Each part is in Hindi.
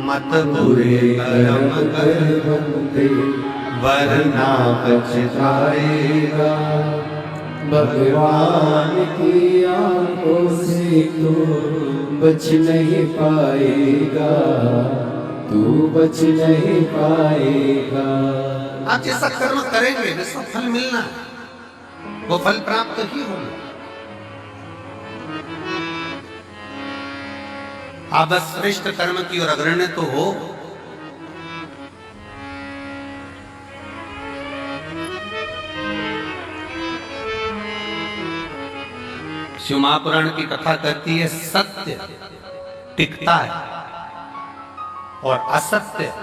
मत बुरे कर्म कर बंदे वरना पछताएगा। भगवान की आंखों से तो बच नहीं पाएगा, तू बच नहीं पाएगा। आप जैसा कर्म करेंगे जिसका फल मिलना है वो फल प्राप्त ही होगा। आप बस श्रेष्ठ कर्म की ओर अग्रणी तो हो। शिव महापुराण की कथा कहती है सत्य टिकता है और असत्य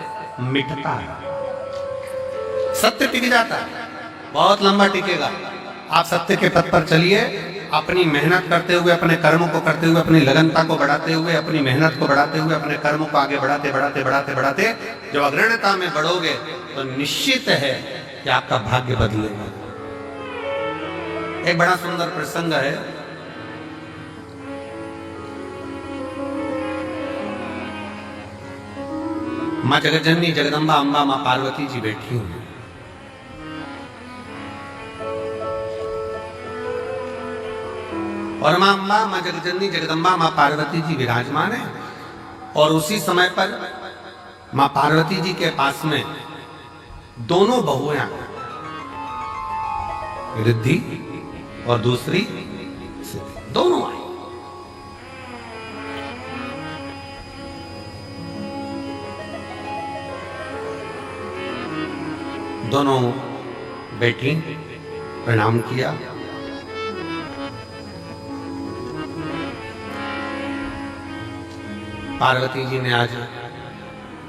मिटता है। सत्य टिक जाता है, बहुत लंबा टिकेगा। आप सत्य के पथ पर चलिए, अपनी मेहनत करते हुए, अपने कर्मों को करते हुए, अपनी लगनता को बढ़ाते हुए, अपनी मेहनत को बढ़ाते हुए, अपने कर्मों को आगे बढ़ाते बढ़ाते बढ़ाते बढ़ाते जब अग्रणता में बढ़ोगे तो निश्चित है कि आपका भाग्य बदलेगा। एक बड़ा सुंदर प्रसंग है। माँ जगतजननी जगदम्बा अम्बा माँ पार्वती जी बैठी हुई, और माँ अम्बा माँ जगतजननी जगदम्बा माँ पार्वती जी विराजमान है। और उसी समय पर माँ पार्वती जी के पास में दोनों बहुएं, रिद्धि और दूसरी सिद्धि, दोनों आई। दोनों बैठी, प्रणाम किया। पार्वती जी ने आज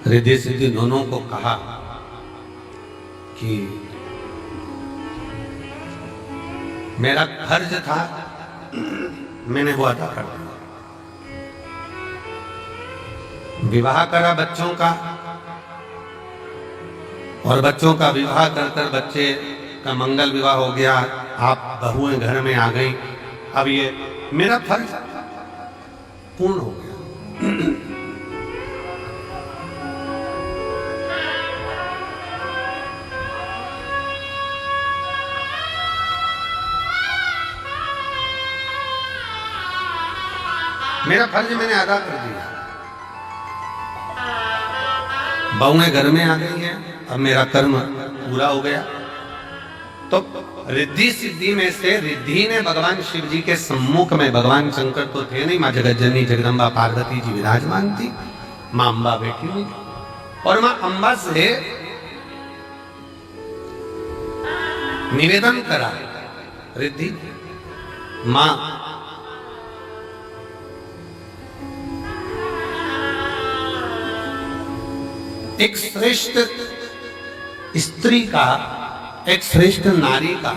रिद्धि सिद्धि दोनों को कहा कि मेरा फर्ज था, मैंने वो अदा कर दिया। विवाह करा बच्चों का, और बच्चों का विवाह कर कर बच्चे का मंगल विवाह हो गया। आप बहुएं घर में आ गई। अब ये मेरा फर्ज पूर्ण हो गया। मेरा फर्ज मैंने अदा कर दिया। बहुएं घर में आ गई हैं, अब मेरा कर्म पूरा हो गया। तो रिद्धि सिद्धि में से रिद्धि ने भगवान शिव जी के सम्मुख में, भगवान शंकर तो थे नहीं, माँ जगतजननी जगदम्बा पार्वती जी विराजमान थी, माँ अम्बा बैठी हुई, और माँ अम्बा से निवेदन करा, रिद्धि माँ एक श्रेष्ठ स्त्री का, एक श्रेष्ठ नारी का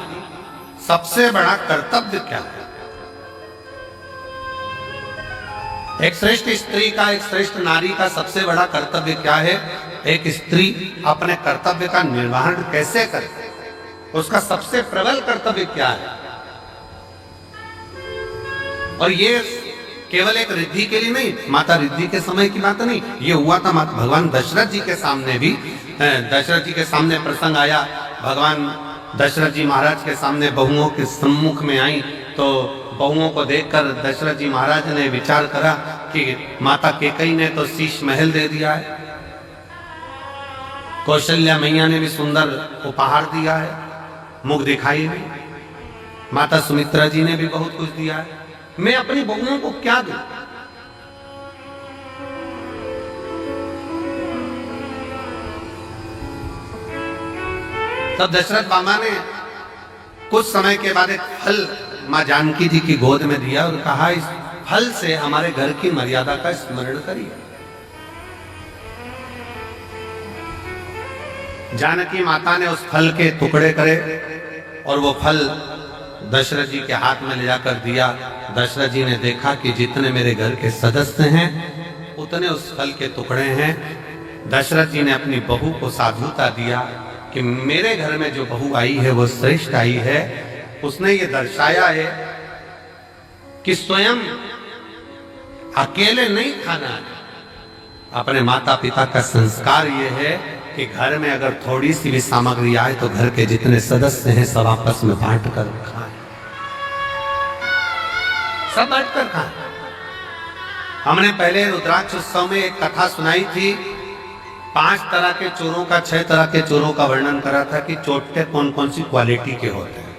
सबसे बड़ा कर्तव्य क्या है? एक श्रेष्ठ स्त्री का, एक श्रेष्ठ नारी का सबसे बड़ा कर्तव्य क्या है? एक स्त्री अपने कर्तव्य का निर्वहन कैसे करे, उसका सबसे प्रबल कर्तव्य क्या है? और ये केवल एक रिद्धि के लिए नहीं, माता रिद्धि के समय की बात नहीं, ये हुआ था भगवान दशरथ जी के सामने भी। दशरथ जी के सामने प्रसंग आया, भगवान दशरथ जी महाराज के सामने बहुओं के सम्मुख में आई, तो बहुओं को देखकर दशरथ जी महाराज ने विचार करा कि माता कैकेयी ने तो शीश महल दे दिया है, कौशल्या मैया ने भी सुंदर उपहार दिया है, मुख दिखाई नहीं, माता सुमित्रा जी ने भी बहुत कुछ दिया है, मैं अपनी बहुओं को क्या दूं? तब दशरथ बाबा ने कुछ समय के बाद एक फल मां जानकी जी की गोद में दिया और कहा, इस फल से हमारे घर की मर्यादा का स्मरण करिए। जानकी माता ने उस फल के टुकड़े करे और वो फल दशरथ जी के हाथ में ले जाकर दिया। दशरथ जी ने देखा कि जितने मेरे घर के सदस्य हैं उतने उस फल के टुकड़े हैं। दशरथ जी ने अपनी बहू को साधुता दिया कि मेरे घर में जो बहू आई है वो श्रेष्ठ आई है। उसने ये दर्शाया है कि स्वयं अकेले नहीं खाना है, अपने माता पिता का संस्कार ये है कि घर में अगर थोड़ी सी भी सामग्री आए तो घर के जितने सदस्य हैं सब आपस में बांट कर खाएं, सब बांट कर खाएं। हमने पहले रुद्राक्ष उत्सव में एक कथा सुनाई थी, 5 तरह के चोरों का, 6 तरह के चोरों का वर्णन करा था कि चोटे कौन कौन सी क्वालिटी के होते हैं।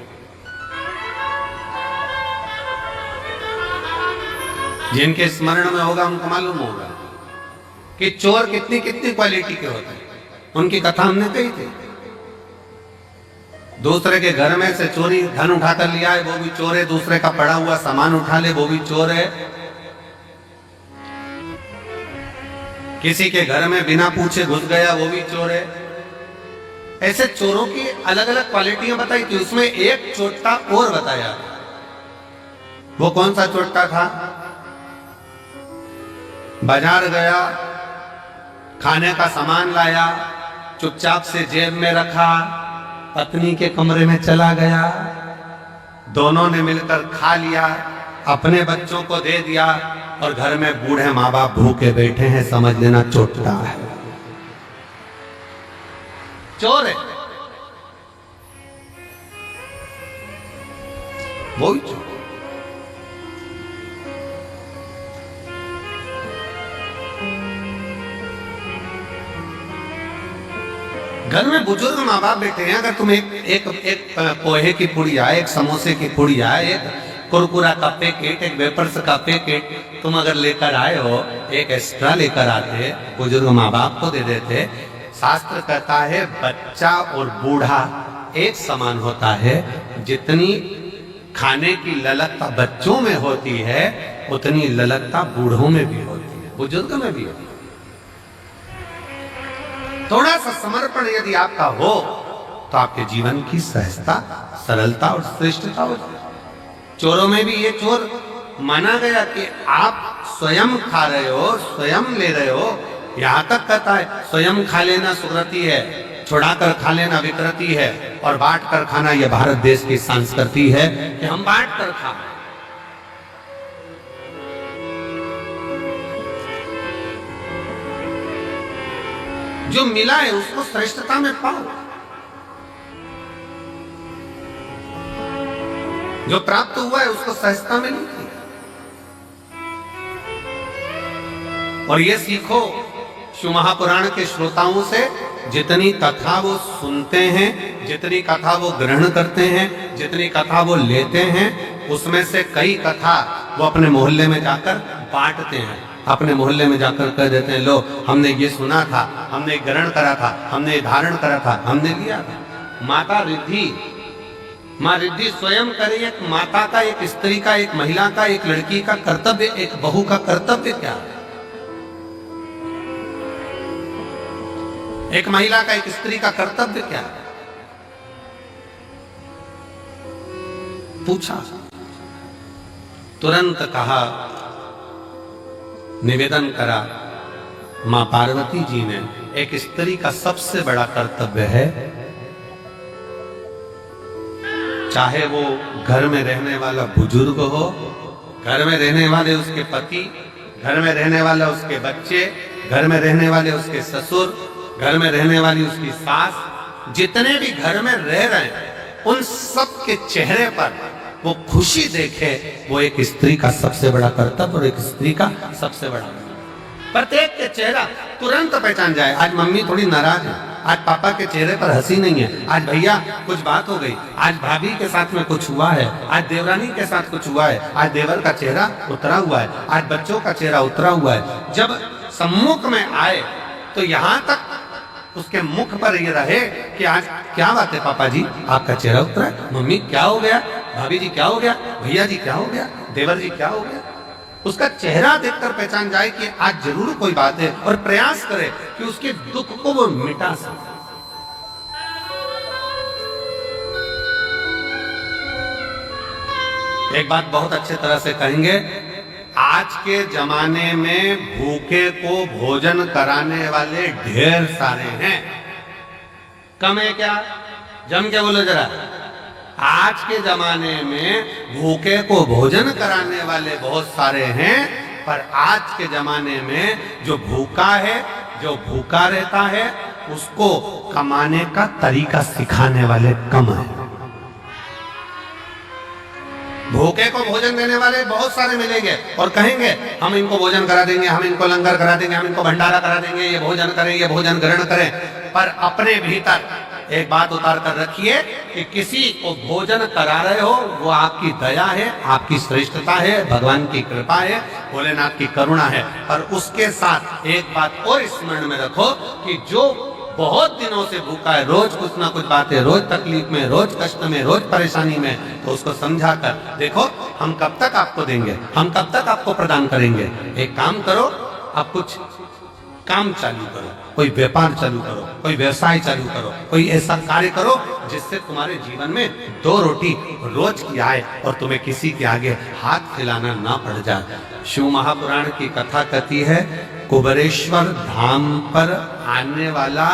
जिनके स्मरण में होगा उनको मालूम होगा कि चोर कितनी कितनी क्वालिटी के होते हैं। उनकी कथा हमने कही थी। दूसरे के घर में से चोरी धन उठाकर लिया है वो भी चोर है, दूसरे का पड़ा हुआ सामान उठा ले वो भी चोर है, किसी के घर में बिना पूछे घुस गया वो भी चोर है। ऐसे चोरों की अलग अलग क्वालिटियां बताई थी। उसमें एक चोट्टा और बताया। वो कौन सा चोट्टा था? बाजार गया, खाने का सामान लाया, चुपचाप से जेब में रखा, पत्नी के कमरे में चला गया, दोनों ने मिलकर खा लिया, अपने बच्चों को दे दिया और घर में बूढ़े माँ बाप भूखे बैठे हैं, समझ लेना चोट्टा है, चोर है, वो ही चोर। घर में बुजुर्ग माँ बाप बैठे हैं, अगर तुम एक पोहे की पुड़िया, एक समोसे की पुड़िया, एक कुरकुरा का पैकेट, एक वेपर्स का पैकेट तुम अगर लेकर आए हो, एक एक्स्ट्रा लेकर आते, बुजुर्ग माँ बाप को दे देते। शास्त्र कहता है बच्चा और बूढ़ा एक समान होता है। जितनी खाने की ललकता बच्चों में होती है उतनी ललकता बूढ़ों में भी होती है, बुजुर्ग में भी होती है। थोड़ा सा समर्पण यदि आपका हो तो आपके जीवन की सहजता, सरलता और श्रेष्ठता हो जाए। चोरों में भी ये चोर माना गया कि आप स्वयं खा रहे हो, स्वयं ले रहे हो। यहां तक कहता है स्वयं खा लेना सुकृति है, छुड़ाकर खा लेना विकृति है, और बांट कर खाना यह भारत देश की संस्कृति है कि हम बांट कर खाएं। जो मिला है उसको श्रेष्ठता में पाओ, जो प्राप्त हुआ है उसको सहजता में लीजिए। और ये सीखो शिव महापुराण के श्रोताओं से, जितनी कथा वो सुनते हैं, जितनी कथा वो ग्रहण करते हैं, जितनी कथा वो लेते हैं, उसमें से कई कथा वो अपने मोहल्ले में जाकर बांटते हैं। अपने मोहल्ले में जाकर कह देते हैं, लो हमने ये सुना था, हमने ग्रहण करा था, हमने धारण करा था, हमने लिया था। माता रिद्धि, माँ रिद्धि स्वयं करे। एक माता का, एक स्त्री का, एक महिला का, एक लड़की का कर्तव्य, एक बहू का कर्तव्य क्या है? एक महिला का, एक स्त्री का कर्तव्य क्या है? पूछा, तुरंत कहा, निवेदन करा मां पार्वती जी ने, एक स्त्री का सबसे बड़ा कर्तव्य है, चाहे वो घर में रहने वाला बुजुर्ग हो, घर में रहने वाले उसके पति, घर में रहने वाला उसके बच्चे, घर में रहने वाले उसके ससुर, घर में रहने वाली उसकी सास, जितने भी घर में रह रहे हैं उन सब के चेहरे पर वो खुशी देखे, वो एक स्त्री का सबसे बड़ा कर्तव्य और एक स्त्री का सबसे बड़ा। प्रत्येक के चेहरा तुरंत पहचान जाए, आज मम्मी थोड़ी नाराज है, आज पापा के चेहरे पर हंसी नहीं है, आज भैया कुछ बात हो गई, आज भाभी के साथ में कुछ हुआ है, आज देवरानी के साथ कुछ हुआ है, आज देवर का चेहरा उतरा हुआ है, आज बच्चों का चेहरा उतरा हुआ है। जब सम्मुख में आए तो यहाँ तक उसके मुख पर ये रहे कि आज क्या बात है पापा जी, आपका चेहरा उतरा है, मम्मी क्या हो गया, भाभी जी क्या हो गया, भैया जी क्या हो गया, देवर जी क्या हो गया। उसका चेहरा देखकर पहचान जाए कि आज जरूर कोई बात है, और प्रयास करे कि उसके दुख को वो मिटा सके। एक बात बहुत अच्छे तरह से कहेंगे, आज के जमाने में भूखे को भोजन कराने वाले ढेर सारे हैं, कम है क्या? जम के बोलो जरा। आज के जमाने में भूखे को भोजन कराने वाले बहुत सारे हैं, पर आज के जमाने में जो भूखा है, जो भूखा रहता है, उसको कमाने का तरीका सिखाने वाले कम है। भूखे को भोजन देने वाले बहुत सारे मिलेंगे और कहेंगे हम इनको भोजन करा देंगे, हम इनको लंगर करा देंगे, हम इनको भंडारा करा देंगे, ये भोजन करें, ये भोजन ग्रहण करें। पर अपने भीतर एक बात उतार कर रखिए कि किसी को भोजन करा रहे हो वो आपकी दया है, आपकी श्रेष्ठता है, भगवान की कृपा है, भोलेनाथ की करुणा है। पर उसके साथ एक बात और स्मरण में रखो कि जो बहुत दिनों से भूखा है, रोज कुछ ना कुछ बातें, रोज तकलीफ में, रोज कष्ट में, रोज परेशानी में, तो उसको समझा कर देखो हम कब तक आपको देंगे, हम कब तक आपको प्रदान करेंगे। एक काम करो, आप कुछ काम चालू करो, कोई व्यापार चालू करो, कोई व्यवसाय चालू करो, कोई ऐसा कार्य करो जिससे तुम्हारे जीवन में 2 रोटी रोज की आए और तुम्हें किसी के आगे हाथ फैलाना ना पड़ जाए। शिव महापुराण की कथा कहती है कुबेरेश्वर धाम पर आने वाला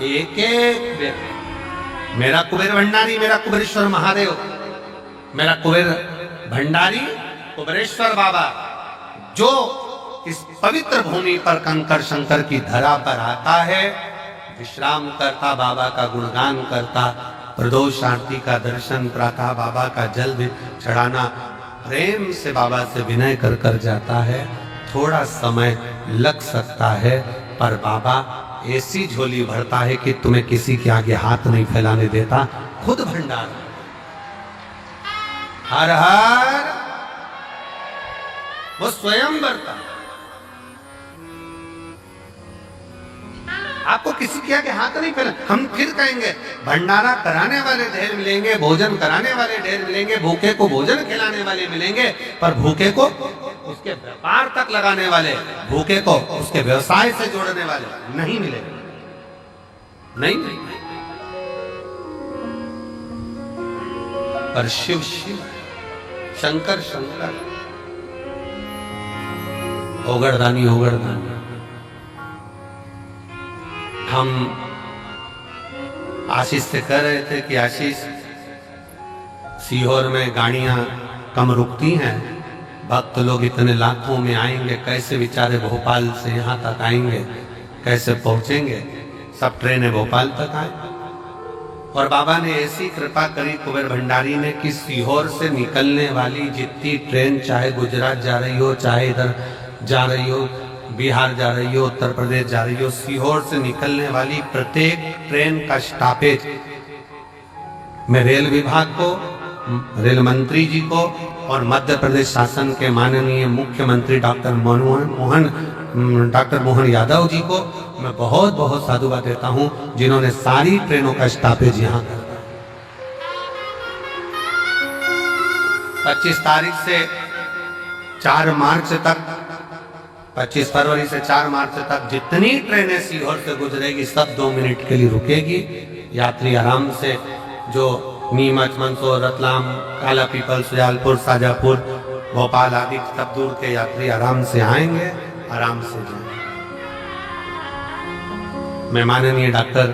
एक एक व्यक्ति, मेरा कुबेर भंडारी, मेरा कुबेरेश्वर महादेव, मेरा कुबेर भंडारी कुबेरेश्वर बाबा, जो इस पवित्र भूमि पर कंकर शंकर की धरा पर आता है, विश्राम करता, बाबा का गुणगान करता, प्रदोष आरती का दर्शन, प्रातः बाबा का जल भी चढ़ाना, प्रेम से बाबा से विनय कर कर जाता है। थोड़ा समय लग सकता है पर बाबा ऐसी झोली भरता है कि तुम्हें किसी के आगे हाथ नहीं फैलाने देता, खुद भंडार। हर हर वो स्वयं भरता, आपको किसी के आगे हाथ नहीं फैला। हम फिर कहेंगे भंडारा कराने वाले ढेर मिलेंगे, भोजन कराने वाले ढेर मिलेंगे, भूखे को भोजन खिलाने वाले मिलेंगे, पर भूखे को उसके व्यापार तक लगाने वाले, भूखे को उसके व्यवसाय से जोड़ने वाले नहीं मिलेंगे। नहीं, पर शिव शिव, शंकर शंकर, होगड़दानी होगड़दानी। हम आशीष से कह रहे थे कि आशीष, सीहोर में गाड़ियां कम रुकती हैं, भक्त लोग इतने लाखों में आएंगे, कैसे बेचारे भोपाल से यहाँ तक आएंगे, कैसे पहुंचेंगे। सब ट्रेनें भोपाल तक आए और बाबा ने ऐसी कृपा करी कुबेर भंडारी ने कि सीहोर से निकलने वाली जितनी ट्रेन, चाहे गुजरात जा रही हो, चाहे इधर जा रही हो, बिहार जा रही हो, उत्तर प्रदेश जा रही हो, सीहोर से निकलने वाली प्रत्येक ट्रेन का स्टॉपेज मैं रेल विभाग को, रेल मंत्री जी को और मध्य प्रदेश शासन के माननीय मुख्यमंत्री डॉक्टर मोहन यादव जी को मैं बहुत बहुत साधुवाद देता हूं, जिन्होंने सारी ट्रेनों का स्टॉपेज यहां कर दिया। 25 तारीख से 4 मार्च तक, 25 फरवरी से 4 मार्च तक जितनी ट्रेनें सीहोर से गुजरेगी सब 2 मिनट के लिए रुकेगी। यात्री आराम से, जो नीमच, मंदसौर, रतलाम, काला पीपल, सुजालपुर, शाजापुर, भोपाल आदि सब दूर के यात्री आराम से आएंगे, आराम से जाएंगे। मैं माननीय डॉक्टर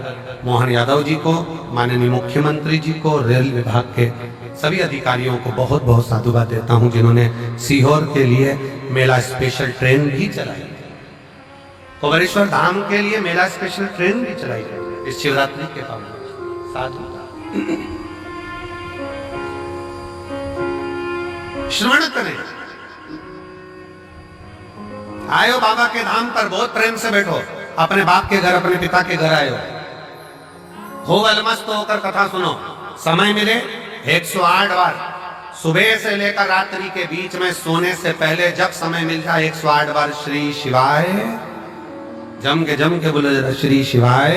मोहन यादव जी को, माननीय मुख्यमंत्री जी को, रेल विभाग के सभी अधिकारियों को बहुत बहुत साधुवाद देता हूं, जिन्होंने सीहोर के लिए मेला स्पेशल ट्रेन भी चलाई, कुबेरेश्वर धाम के लिए मेला स्पेशल ट्रेन भी चलाई इस शिवरात्रि के पावन। साधु श्रवण करें, आयो बाबा के धाम पर, बहुत प्रेम से बैठो, अपने बाप के घर, अपने पिता के घर आयो, खूब अलमस्त होकर कथा सुनो। समय मिले 108 बार, सुबह से लेकर रात्रि के बीच में सोने से पहले जब समय मिल जाए 108 बार श्री शिवाय, जम के बोलो जरा श्री शिवाय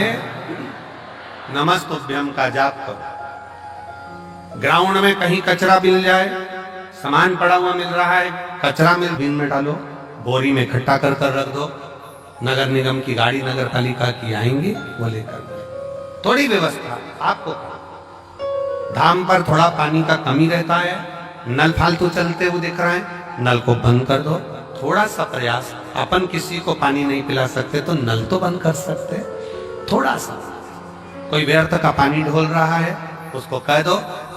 नमस्तुभ्यम का जाप करो। ग्राउंड में कहीं कचरा मिल जाए, सामान पड़ा हुआ मिल रहा है, कचरा मिल बिन में डालो, बोरी में इकट्ठा कर कर रख दो, नगर निगम की गाड़ी, नगर पालिका की आएंगी, वो लेकर। थोड़ी व्यवस्था आपको, धाम पर थोड़ा पानी का कमी रहता है, नल फालतू चलते हुए दिख रहा है, नल को बंद कर दो। थोड़ा सा प्रयास, अपन किसी को पानी नहीं पिला सकते तो नल तो बंद कर सकते, थोड़ा सा। कोई व्यर्थ का पानी ढोल रहा है, उसको कह दो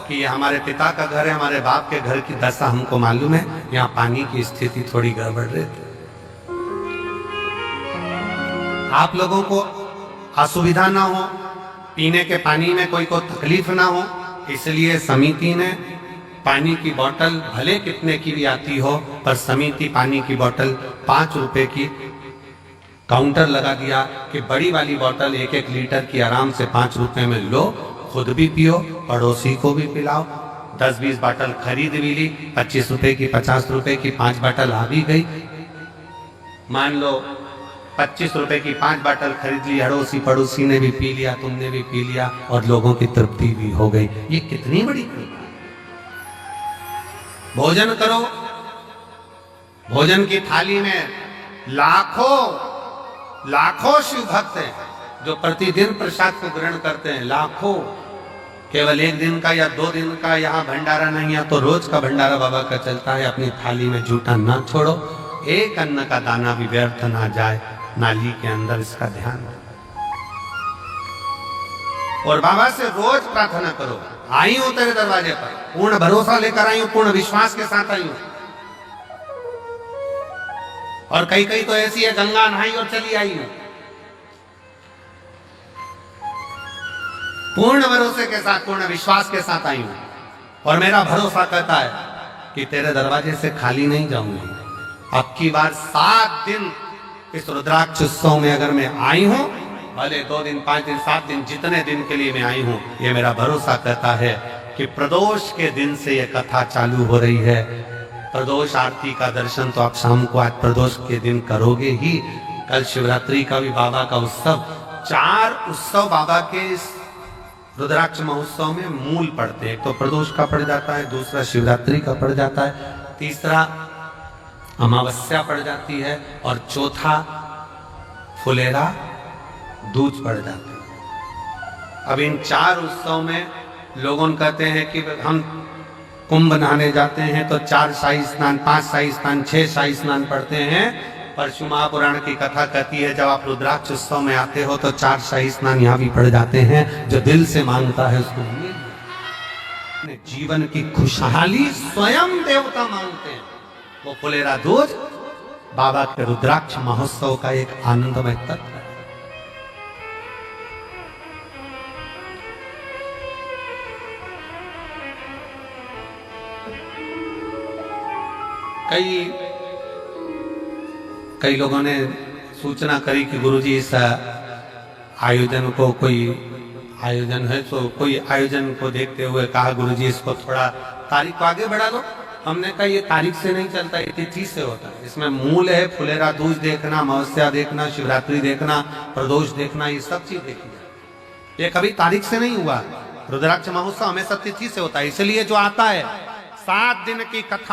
कि ये हमारे पिता का घर है, हमारे बाप के घर की दशा हमको मालूम है, यहाँ पानी की स्थिति थोड़ी गड़बड़ रहती। आप लोगों को असुविधा ना हो, पीने के पानी में कोई को तकलीफ ना हो, इसलिए समिति ने पानी की बोतल भले कितने की भी आती हो, पर समिति पानी की बोतल 5 रुपए की काउंटर लगा दिया कि बड़ी वाली बोतल 1-1 लीटर की आराम से 5 रुपए में लो, खुद भी पियो, पड़ोसी को भी पिलाओ। 10-20 बोतल खरीद भी ली, 25 रुपए की, 50 रुपए की 5 बोतल आ भी गई। मान लो 25 रुपए की 5 बोतल खरीद ली, अड़ोसी पड़ोसी ने भी पी लिया, तुमने भी पी लिया और लोगों की तृप्ति भी हो गई। ये कितनी बड़ी कृपा। भोजन करो, भोजन की थाली में लाखों शिव भक्त हैं जो प्रतिदिन प्रसाद को ग्रहण करते हैं, लाखों। केवल 1 दिन का या 2 दिन का यहाँ भंडारा नहीं है, तो रोज का भंडारा बाबा का चलता है। अपनी थाली में जूठा ना छोड़ो, एक अन्न का दाना भी व्यर्थ ना जाए नाली के अंदर, इसका ध्यान रखो। और बाबा से रोज प्रार्थना करो, आई हूं तेरे दरवाजे पर, पूर्ण भरोसा लेकर आई हूं, पूर्ण विश्वास के साथ आई हूं। और कई तो ऐसी है, गंगा नहाई और चली आई हूं। पूर्ण भरोसे के साथ, पूर्ण विश्वास के साथ आई हूं, और मेरा भरोसा कहता है कि तेरे दरवाजे से खाली नहीं जाऊंगी। अब की बार 7 दिन इस रुद्राक्ष उत्सव में अगर मैं आई हूं, भले 2 दिन, 5 दिन, 7 दिन, जितने दिन के लिए मैं आई हूं, ये मेरा भरोसा कहता है कि प्रदोष के दिन से ये कथा चालू हो रही है। प्रदोष आरती का दर्शन तो आप शाम को आज प्रदोष के दिन करोगे ही। कल शिवरात्रि का भी बाबा का उत्सव, 4 उत्सव बाबा के इस रुद्राक्ष महोत्सव में मूल पड़ते हैं। एक तो प्रदोष का पड़ जाता है, दूसरा शिवरात्रि का पड़ जाता है, तीसरा अमावस्या पड़ जाती है, और चौथा फुलेरा दूज पड़ जाता है। अब इन 4 उत्सव में लोगों कहते हैं कि हम कुंभ नहाने जाते हैं तो 4 शाही स्नान, 5 शाही स्नान, 6 शाही स्नान पढ़ते हैं। परशु महापुराण की कथा कहती है जब आप रुद्राक्ष उत्सव में आते हो तो 4 शाही स्नान यहाँ भी पड़ जाते हैं। जो दिल से मांगता है उसको अपने जीवन की खुशहाली स्वयं देवता मांगते हैं। वो फुलेरा दूज बाबा के रुद्राक्ष महोत्सव का एक आनंदमय तत्व है। कई लोगों ने सूचना करी कि गुरुजी इस आयोजन को, कोई आयोजन है तो कोई आयोजन को देखते हुए कहा गुरुजी इसको थोड़ा तारीख को आगे बढ़ा दो। हमने कहा ये तारीख से नहीं चलता, ये तिथि से होता है। इसमें मूल है फुलेरा दूज देखना, अमावस्या देखना, शिवरात्रि देखना, प्रदोष देखना, ये सब चीज देखी। ये कभी तारीख से नहीं हुआ। रुद्राक्ष महोत्सव हमेशा तिथि से होता है। इसलिए जो आता है 7 दिन की कथा